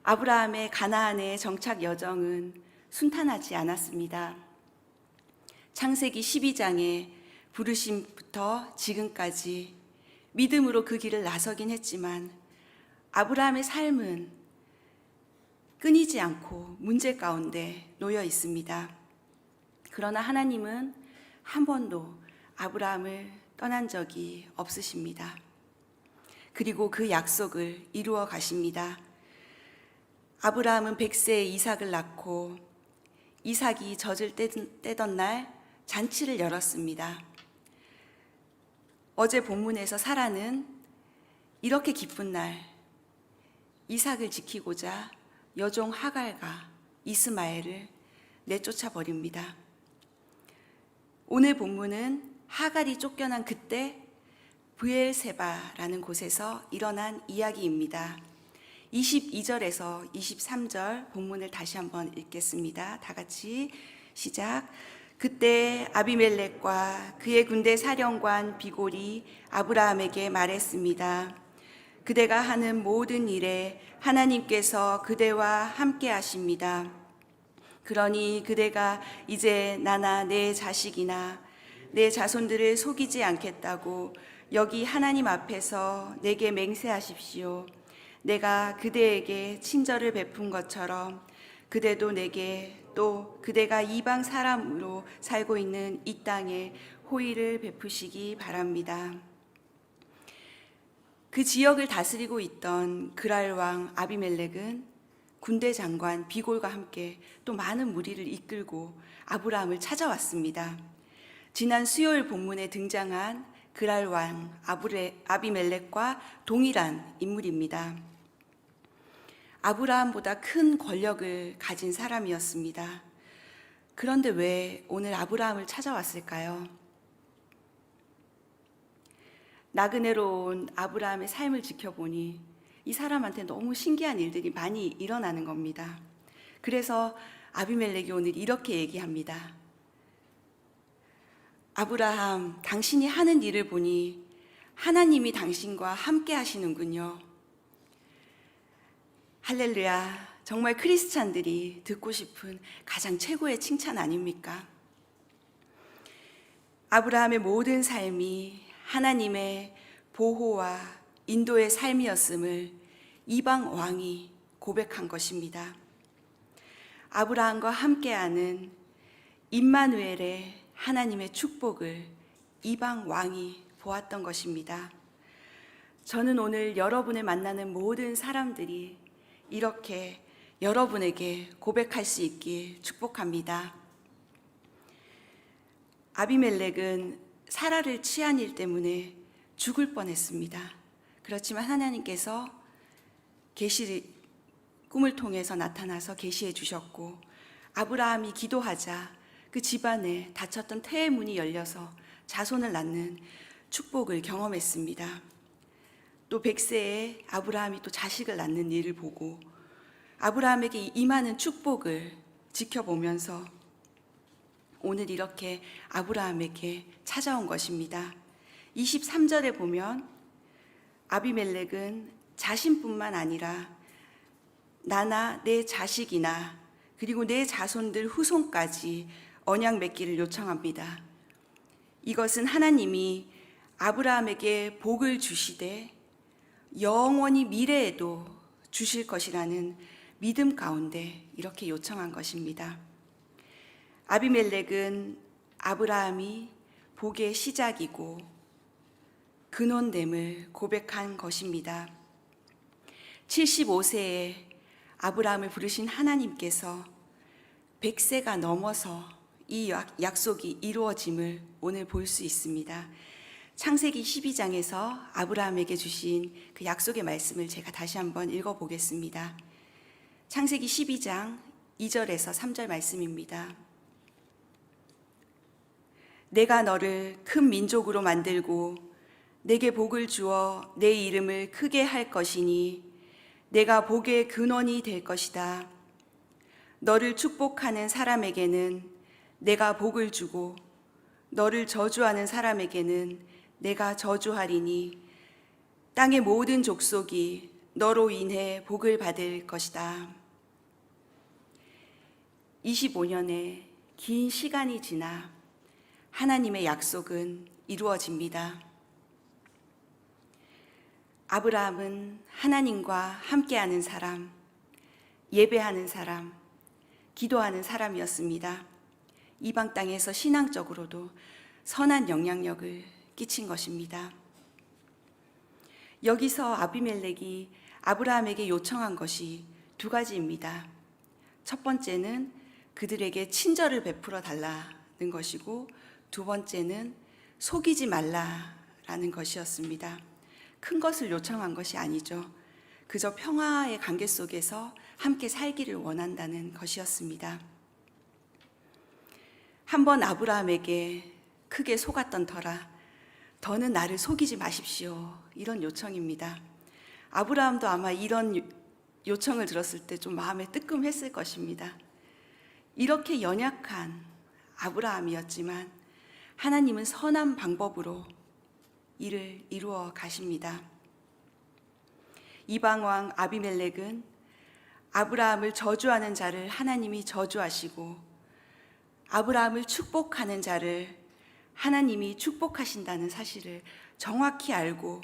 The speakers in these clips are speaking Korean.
아브라함의 가나안의 정착 여정은 순탄하지 않았습니다. 창세기 12장의 부르심부터 지금까지 믿음으로 그 길을 나서긴 했지만 아브라함의 삶은 끊이지 않고 문제 가운데 놓여 있습니다. 그러나 하나님은 한 번도 아브라함을 떠난 적이 없으십니다. 그리고 그 약속을 이루어 가십니다. 아브라함은 100세에 이삭을 낳고 이삭이 젖을 떼던 날 잔치를 열었습니다. 어제 본문에서 사라는 이렇게 기쁜 날 이삭을 지키고자 여종 하갈과 이스마엘을 내쫓아 버립니다. 오늘 본문은 하갈이 쫓겨난 그때 브엘세바라는 곳에서 일어난 이야기입니다. 22절에서 23절 본문을 다시 한번 읽겠습니다. 다 같이 시작. 그때 아비멜렉과 그의 군대 사령관 비골이 아브라함에게 말했습니다. 그대가 하는 모든 일에 하나님께서 그대와 함께 하십니다. 그러니 그대가 이제 나나 내 자식이나 내 자손들을 속이지 않겠다고 여기 하나님 앞에서 내게 맹세하십시오. 내가 그대에게 친절을 베푼 것처럼 그대도 내게 또 그대가 이방 사람으로 살고 있는 이 땅에 호의를 베푸시기 바랍니다. 그 지역을 다스리고 있던 그랄 왕 아비멜렉은 군대 장관 비골과 함께 또 많은 무리를 이끌고 아브라함을 찾아왔습니다. 지난 수요일 본문에 등장한 그랄 왕 아비멜렉과 동일한 인물입니다. 아브라함보다 큰 권력을 가진 사람이었습니다. 그런데 왜 오늘 아브라함을 찾아왔을까요? 나그네로 온 아브라함의 삶을 지켜보니 이 사람한테 너무 신기한 일들이 많이 일어나는 겁니다. 그래서 아비멜렉이 오늘 이렇게 얘기합니다. 아브라함, 당신이 하는 일을 보니 하나님이 당신과 함께 하시는군요. 할렐루야, 정말 크리스찬들이 듣고 싶은 가장 최고의 칭찬 아닙니까? 아브라함의 모든 삶이 하나님의 보호와 인도의 삶이었음을 이방 왕이 고백한 것입니다. 아브라함과 함께하는 임마누엘의 하나님의 축복을 이방 왕이 보았던 것입니다. 저는 오늘 여러분을 만나는 모든 사람들이 이렇게 여러분에게 고백할 수 있길 축복합니다. 아비멜렉은 사라를 취한 일 때문에 죽을 뻔했습니다. 그렇지만 하나님께서 꿈을 통해서 나타나서 계시해 주셨고 아브라함이 기도하자 그 집안에 닫혔던 태의 문이 열려서 자손을 낳는 축복을 경험했습니다. 또 100세에 아브라함이 또 자식을 낳는 일을 보고 아브라함에게 임하는 축복을 지켜보면서 오늘 이렇게 아브라함에게 찾아온 것입니다. 23절에 보면 아비멜렉은 자신뿐만 아니라 나나 내 자식이나 그리고 내 자손들 후손까지 언약 맺기를 요청합니다. 이것은 하나님이 아브라함에게 복을 주시되 영원히 미래에도 주실 것이라는 믿음 가운데 이렇게 요청한 것입니다. 아비멜렉은 아브라함이 복의 시작이고 근원됨을 고백한 것입니다. 75세에 아브라함을 부르신 하나님께서 100세가 넘어서 이 약속이 이루어짐을 오늘 볼 수 있습니다. 창세기 12장에서 아브라함에게 주신 그 약속의 말씀을 제가 다시 한번 읽어보겠습니다. 창세기 12장 2절에서 3절 말씀입니다. 내가 너를 큰 민족으로 만들고 내게 복을 주어 내 이름을 크게 할 것이니 내가 복의 근원이 될 것이다. 너를 축복하는 사람에게는 내가 복을 주고 너를 저주하는 사람에게는 내가 저주하리니 땅의 모든 족속이 너로 인해 복을 받을 것이다. 25년의 긴 시간이 지나 하나님의 약속은 이루어집니다. 아브라함은 하나님과 함께하는 사람, 예배하는 사람, 기도하는 사람이었습니다. 이방 땅에서 신앙적으로도 선한 영향력을 끼친 것입니다. 여기서 아비멜렉이 아브라함에게 요청한 것이 두 가지입니다. 첫 번째는 그들에게 친절을 베풀어 달라는 것이고, 두 번째는 속이지 말라라는 것이었습니다. 큰 것을 요청한 것이 아니죠. 그저 평화의 관계 속에서 함께 살기를 원한다는 것이었습니다. 한번 아브라함에게 크게 속았던 터라 더는 나를 속이지 마십시오, 이런 요청입니다. 아브라함도 아마 이런 요청을 들었을 때 좀 마음에 뜨끔했을 것입니다. 이렇게 연약한 아브라함이었지만 하나님은 선한 방법으로 일을 이루어 가십니다. 이방왕 아비멜렉은 아브라함을 저주하는 자를 하나님이 저주하시고 아브라함을 축복하는 자를 하나님이 축복하신다는 사실을 정확히 알고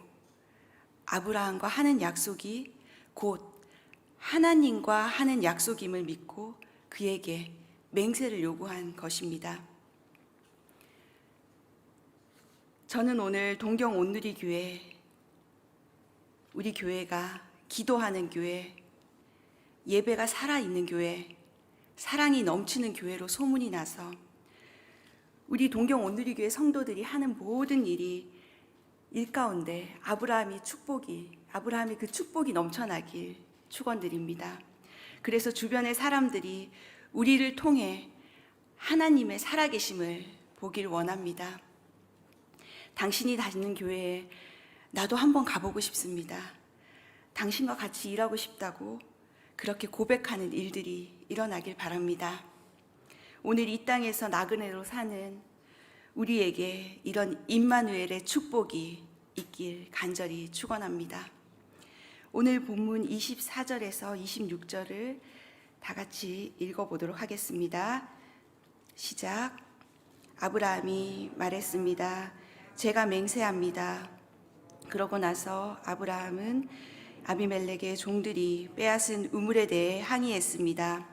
아브라함과 하는 약속이 곧 하나님과 하는 약속임을 믿고 그에게 맹세를 요구한 것입니다. 저는 오늘 동경 온누리 교회, 우리 교회가 기도하는 교회, 예배가 살아있는 교회, 사랑이 넘치는 교회로 소문이 나서 우리 동경 온누리 교회 성도들이 하는 모든 일이 일가운데 아브라함의 그 축복이 넘쳐나길 축원드립니다. 그래서 주변의 사람들이 우리를 통해 하나님의 살아계심을 보길 원합니다. 당신이 다니는 교회에 나도 한번 가보고 싶습니다. 당신과 같이 일하고 싶다고 그렇게 고백하는 일들이 일어나길 바랍니다. 오늘 이 땅에서 나그네로 사는 우리에게 이런 임마누엘의 축복이 있길 간절히 축원합니다. 오늘 본문 24절에서 26절을 다 같이 읽어보도록 하겠습니다. 시작. 아브라함이 말했습니다. 제가 맹세합니다. 그러고 나서 아브라함은 아비멜렉의 종들이 빼앗은 우물에 대해 항의했습니다.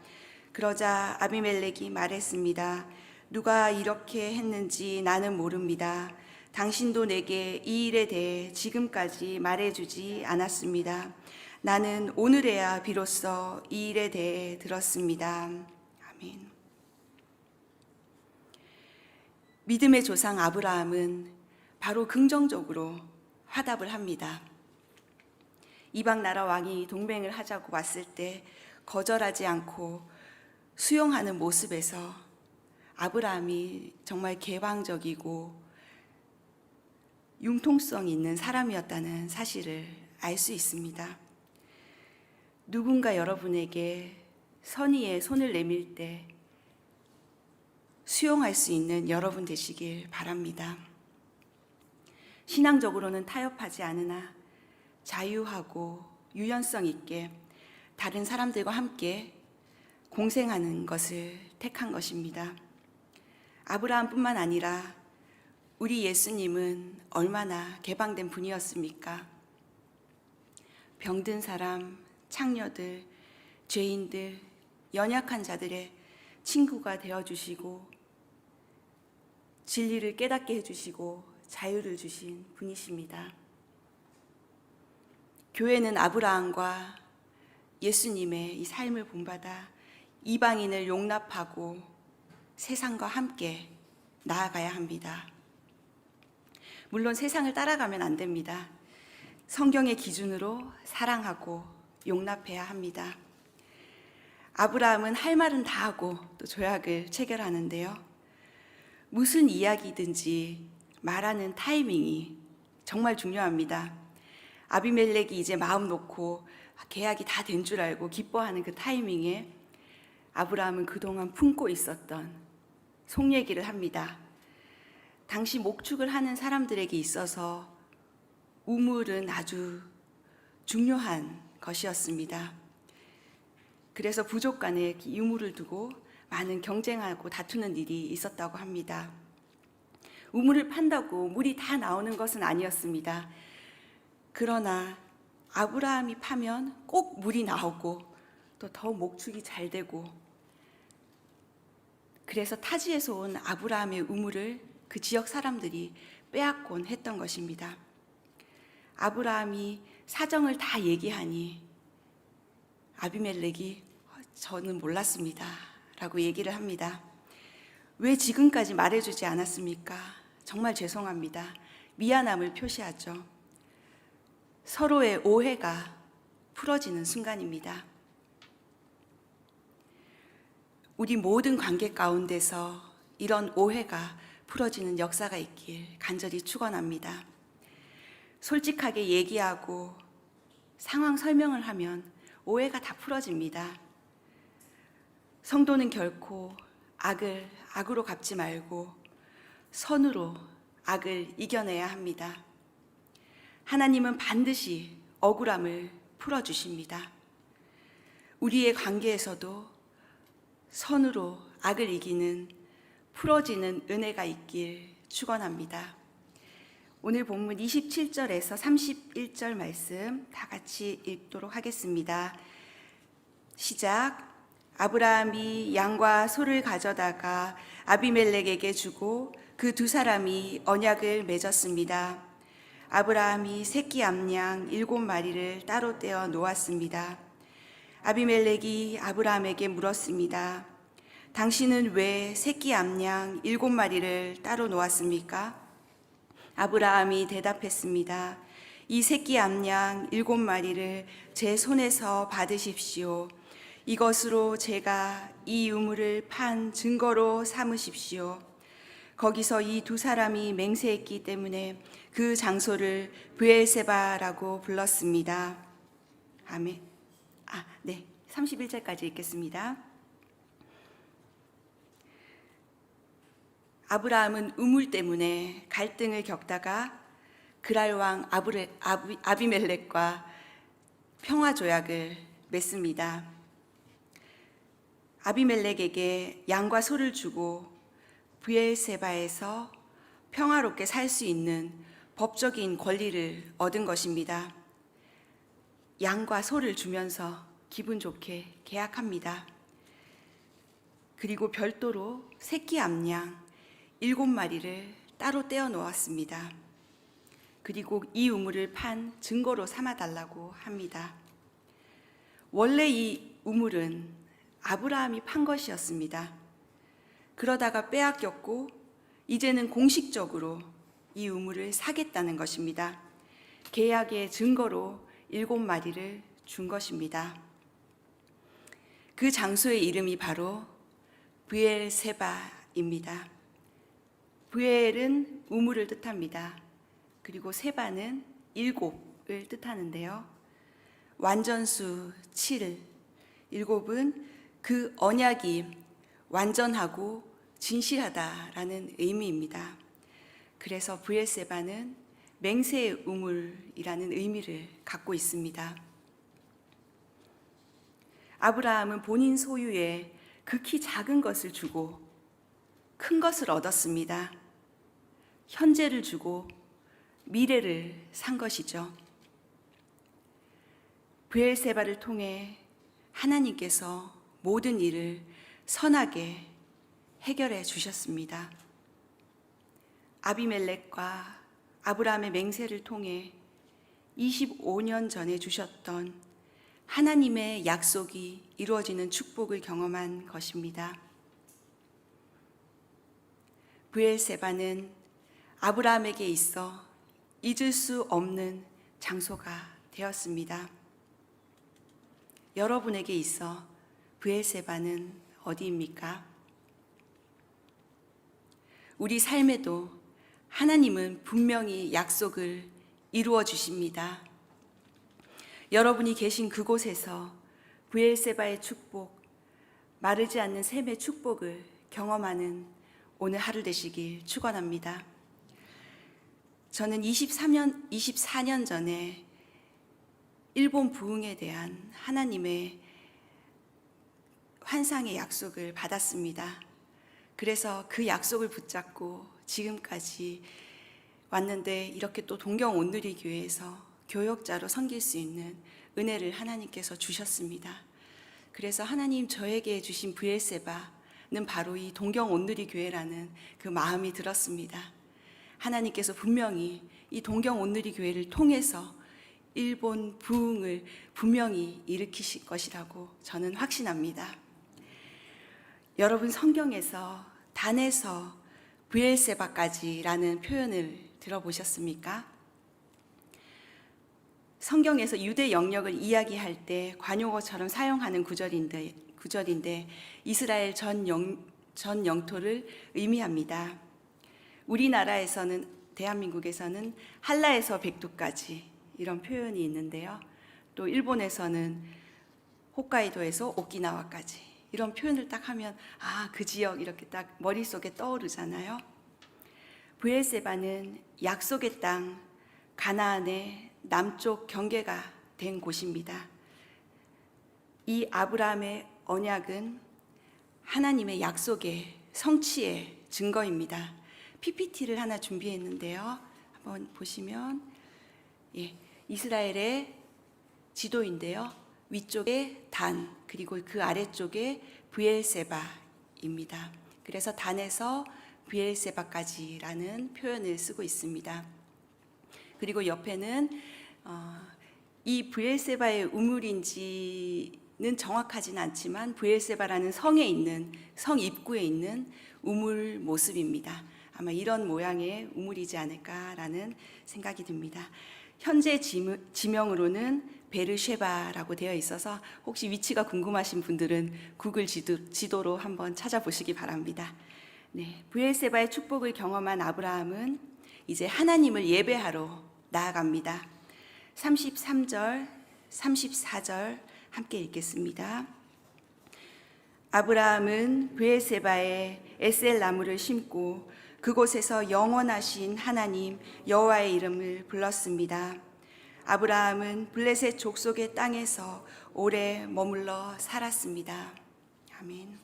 그러자 아비멜렉이 말했습니다. 누가 이렇게 했는지 나는 모릅니다. 당신도 내게 이 일에 대해 지금까지 말해주지 않았습니다. 나는 오늘에야 비로소 이 일에 대해 들었습니다. 아멘. 믿음의 조상 아브라함은 바로 긍정적으로 화답을 합니다. 이방 나라 왕이 동맹을 하자고 왔을 때 거절하지 않고 수용하는 모습에서 아브라함이 정말 개방적이고 융통성 있는 사람이었다는 사실을 알 수 있습니다. 누군가 여러분에게 선의의 손을 내밀 때 수용할 수 있는 여러분 되시길 바랍니다. 신앙적으로는 타협하지 않으나 자유하고 유연성 있게 다른 사람들과 함께 공생하는 것을 택한 것입니다. 아브라함뿐만 아니라 우리 예수님은 얼마나 개방된 분이었습니까? 병든 사람, 창녀들, 죄인들, 연약한 자들의 친구가 되어주시고 진리를 깨닫게 해주시고 자유를 주신 분이십니다. 교회는 아브라함과 예수님의 이 삶을 본받아 이방인을 용납하고 세상과 함께 나아가야 합니다. 물론 세상을 따라가면 안 됩니다. 성경의 기준으로 사랑하고 용납해야 합니다. 아브라함은 할 말은 다 하고 또 조약을 체결하는데요. 무슨 이야기든지 말하는 타이밍이 정말 중요합니다. 아비멜렉이 이제 마음 놓고 계약이 다 된 줄 알고 기뻐하는 그 타이밍에 아브라함은 그동안 품고 있었던 속 얘기를 합니다. 당시 목축을 하는 사람들에게 있어서 우물은 아주 중요한 것이었습니다. 그래서 부족 간에 유물을 두고 많은 경쟁하고 다투는 일이 있었다고 합니다. 우물을 판다고 물이 다 나오는 것은 아니었습니다. 그러나 아브라함이 파면 꼭 물이 나오고 또 더 목축이 잘 되고, 그래서 타지에서 온 아브라함의 우물을 그 지역 사람들이 빼앗곤 했던 것입니다. 아브라함이 사정을 다 얘기하니 아비멜렉이 저는 몰랐습니다 라고 얘기를 합니다. 왜 지금까지 말해주지 않았습니까? 정말 죄송합니다. 미안함을 표시하죠. 서로의 오해가 풀어지는 순간입니다. 우리 모든 관계 가운데서 이런 오해가 풀어지는 역사가 있길 간절히 축원합니다. 솔직하게 얘기하고 상황 설명을 하면 오해가 다 풀어집니다. 성도는 결코 악을 악으로 갚지 말고 선으로 악을 이겨내야 합니다. 하나님은 반드시 억울함을 풀어주십니다. 우리의 관계에서도 선으로 악을 이기는 풀어지는 은혜가 있길 축원합니다. 오늘 본문 27절에서 31절 말씀 다 같이 읽도록 하겠습니다. 시작. 아브라함이 양과 소를 가져다가 아비멜렉에게 주고 그 두 사람이 언약을 맺었습니다. 아브라함이 새끼 암양 7마리를 따로 떼어 놓았습니다. 아비멜렉이 아브라함에게 물었습니다. 당신은 왜 새끼 암양 7마리를 따로 놓았습니까? 아브라함이 대답했습니다. 이 새끼 암양 7마리를 제 손에서 받으십시오. 이것으로 제가 이 우물을 판 증거로 삼으십시오. 거기서 이 두 사람이 맹세했기 때문에 그 장소를 브엘세바라고 불렀습니다. 아멘. 네. 31절까지 읽겠습니다. 아브라함은 우물 때문에 갈등을 겪다가 그랄 왕 아비멜렉과 평화 조약을 맺습니다. 아비멜렉에게 양과 소를 주고 브엘세바에서 평화롭게 살 수 있는 법적인 권리를 얻은 것입니다. 양과 소를 주면서 기분 좋게 계약합니다. 그리고 별도로 새끼 암양 7마리를 따로 떼어 놓았습니다. 그리고 이 우물을 판 증거로 삼아달라고 합니다. 원래 이 우물은 아브라함이 판 것이었습니다. 그러다가 빼앗겼고 이제는 공식적으로 이 우물을 사겠다는 것입니다. 계약의 증거로 7마리를 준 것입니다. 그 장소의 이름이 바로 브엘세바입니다. 브엘은 우물을 뜻합니다. 그리고 세바는 7을 뜻하는데요. 완전수 7, 7은 그 언약이 완전하고 진실하다라는 의미입니다. 그래서 브엘세바는 맹세의 우물이라는 의미를 갖고 있습니다. 아브라함은 본인 소유의 극히 작은 것을 주고 큰 것을 얻었습니다. 현재를 주고 미래를 산 것이죠. 브엘세바를 통해 하나님께서 모든 일을 선하게 해결해 주셨습니다. 아비멜렉과 아브라함의 맹세를 통해 25년 전에 주셨던 하나님의 약속이 이루어지는 축복을 경험한 것입니다. 브엘세바는 아브라함에게 있어 잊을 수 없는 장소가 되었습니다. 여러분에게 있어 브엘세바는 어디입니까? 우리 삶에도 하나님은 분명히 약속을 이루어 주십니다. 여러분이 계신 그곳에서 브엘세바의 축복, 마르지 않는 샘의 축복을 경험하는 오늘 하루 되시길 축원합니다. 저는 24년 전에 일본 부흥에 대한 하나님의 환상의 약속을 받았습니다. 그래서 그 약속을 붙잡고 지금까지 왔는데 이렇게 또 동경 온누리 교회에서 교역자로 섬길 수 있는 은혜를 하나님께서 주셨습니다. 그래서 하나님 저에게 주신 브엘세바는 바로 이 동경 온누리 교회라는 그 마음이 들었습니다. 하나님께서 분명히 이 동경 온누리 교회를 통해서 일본 부흥을 분명히 일으키실 것이라고 저는 확신합니다. 여러분, 성경에서 단에서 브엘세바까지라는 표현을 들어보셨습니까? 성경에서 유대 영역을 이야기할 때 관용어처럼 사용하는 구절인데 이스라엘 전 영토를 의미합니다. 우리나라에서는, 대한민국에서는 한라에서 백두까지 이런 표현이 있는데요. 또 일본에서는 홋카이도에서 오키나와까지 이런 표현을 딱 하면 그 지역 이렇게 딱 머릿속에 떠오르잖아요. 브엘세바는 약속의 땅 가나안의 남쪽 경계가 된 곳입니다. 이 아브라함의 언약은 하나님의 약속의 성취의 증거입니다. PPT를 하나 준비했는데요. 한번 보시면 이스라엘의 지도인데요. 위쪽에 단, 그리고 그 아래쪽에 브엘세바입니다. 그래서 단에서 브엘세바까지라는 표현을 쓰고 있습니다. 그리고 옆에는 이 브엘세바의 우물인지는 정확하진 않지만 브엘세바라는 성에 있는, 성 입구에 있는 우물 모습입니다. 아마 이런 모양의 우물이지 않을까라는 생각이 듭니다. 현재 지명으로는 베르쉐바라고 되어 있어서 혹시 위치가 궁금하신 분들은 구글 지도로 한번 찾아보시기 바랍니다. 브엘세바의 축복을 경험한 아브라함은 이제 하나님을 예배하러 나아갑니다. 33절, 34절 함께 읽겠습니다. 아브라함은 브엘세바에 에셀 나무를 심고 그곳에서 영원하신 하나님 여호와의 이름을 불렀습니다. 아브라함은 블레셋 족속의 땅에서 오래 머물러 살았습니다. 아멘.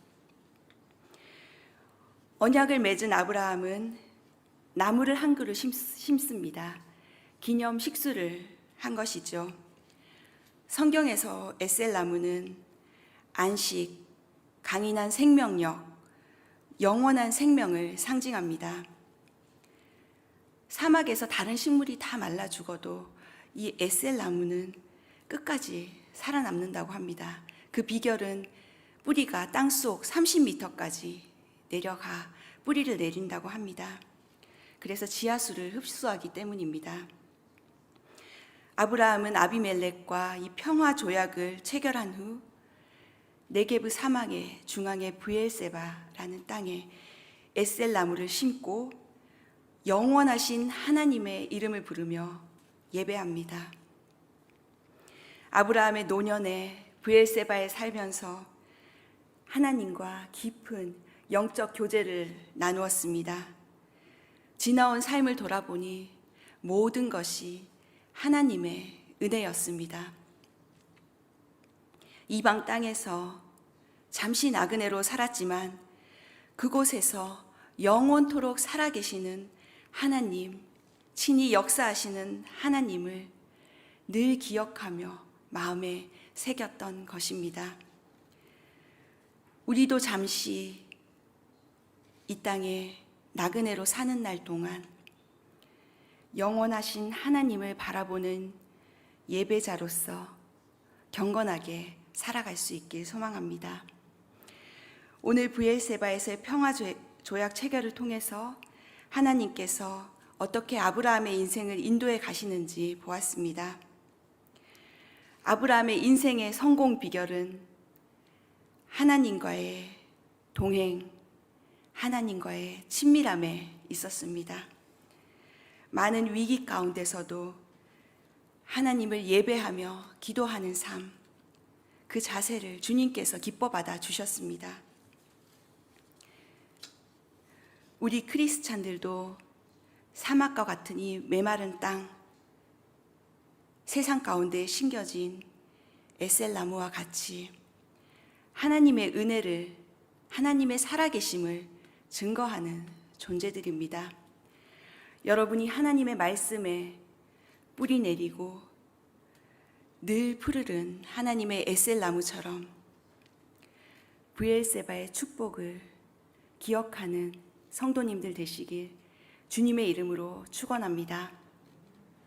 언약을 맺은 아브라함은 나무를 한 그루 심습니다. 기념 식수를 한 것이죠. 성경에서 에셀 나무는 안식, 강인한 생명력, 영원한 생명을 상징합니다. 사막에서 다른 식물이 다 말라 죽어도 이 에셀 나무는 끝까지 살아남는다고 합니다. 그 비결은 뿌리가 땅속 30m까지 내려가 뿌리를 내린다고 합니다. 그래서 지하수를 흡수하기 때문입니다. 아브라함은 아비멜렉과 이 평화 조약을 체결한 후 네게브 사막의 중앙의 브엘세바라는 땅에 에셀 나무를 심고 영원하신 하나님의 이름을 부르며 예배합니다. 아브라함의 노년에 브엘세바에 살면서 하나님과 깊은 영적 교제를 나누었습니다. 지나온 삶을 돌아보니 모든 것이 하나님의 은혜였습니다. 이방 땅에서 잠시 나그네로 살았지만 그곳에서 영원토록 살아계시는 하나님, 친히 역사하시는 하나님을 늘 기억하며 마음에 새겼던 것입니다. 우리도 잠시 이 땅에 나그네로 사는 날 동안 영원하신 하나님을 바라보는 예배자로서 경건하게 살아갈 수 있길 소망합니다. 오늘 브엘세바에서의 평화 조약 체결을 통해서 하나님께서 어떻게 아브라함의 인생을 인도해 가시는지 보았습니다. 아브라함의 인생의 성공 비결은 하나님과의 동행, 하나님과의 친밀함에 있었습니다. 많은 위기 가운데서도 하나님을 예배하며 기도하는 삶, 그 자세를 주님께서 기뻐 받아 주셨습니다. 우리 크리스찬들도 사막과 같은 이 메마른 땅, 세상 가운데 심겨진 에셀나무와 같이 하나님의 은혜를, 하나님의 살아계심을 증거하는 존재들입니다. 여러분이 하나님의 말씀에 뿌리 내리고 늘 푸르른 하나님의 에셀나무처럼 브엘세바의 축복을 기억하는 성도님들 되시길 주님의 이름으로 축원합니다.